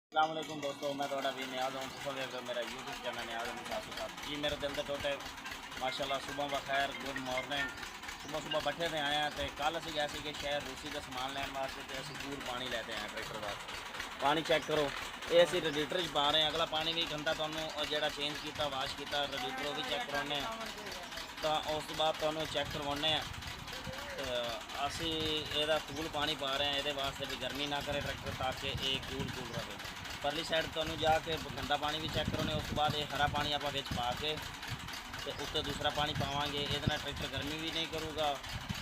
अस्सलाम वालेकुम दोस्तों, मैं थोड़ा भी नियाज हूँ। तुम देख रहे हो मेरा यूट्यूब चैनल नियाज हूँ साथ जी। मेरे दिल के टोटे माशाल्लाह सुबह बखैर, गुड मॉर्निंग। सुबह सुबह बैठे थे आए हैं तो कल असी गए थे शहर रूसी का समान लैन वास्ते तो असं दूर पानी लेते हैं ट्रैक्टर वास्ते। पानी चेक करो, ये असी रजीटर च पा रहे हैं। अगला पानी भी गंदा तो जो चेंज किया वाश किया रजीटर भी चेक करवाने तो उस बाद तो चेक करवाने असी एदा कूल पानी पा रहे हैं। ये वास्ते भी गर्मी ना करे ट्रैक्टर, ताकि ये कूल रहे। परली साइड तो जाके गंदा पानी भी चेक करोने, उस बाद ये हरा पानी आप पा के तो उत्ते दूसरा पानी पावांगे। ये ट्रैक्टर गर्मी भी नहीं करूँगा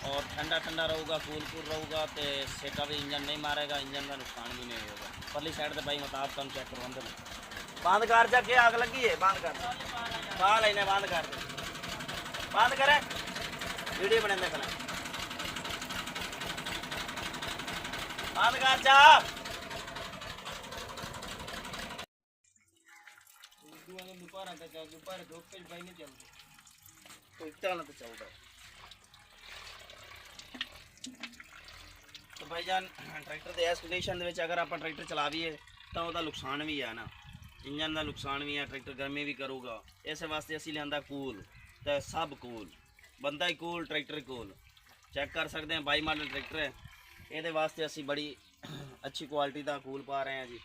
और ठंडा ठंडा रहूगा, कूल रहूगा तो सेका भी इंजन नहीं मारेगा, इंजन का नुकसान भी नहीं होगा। परली साइड तो भाई मुताब तुम चेक करवाते हैं। बंद कर जा, क्या आग लगी है? बंद कर पा लेने, बंद कर बंद करें, वीडियो बने देखना। बंद कर जा, दोपहर धूप भाई नहीं चलती तो चलता। तो भाईजान ट्रैक्टर के इस कंडीशन अगर आप ट्रैक्टर चलावीए तो वह नुकसान भी है ना, इंजन का नुकसान भी है, ट्रैक्टर गर्मी भी करूँगा। इस वास्ते असी लिया कूल, तो सब कूल, बंदा ही कूल ट्रैक्टर कूल। चेक कर सकते हैं 22 मॉडल ट्रैक्टर है, ये वास्ते असी बड़ी अच्छी क्वालिटी का कूल पा रहे हैं जी।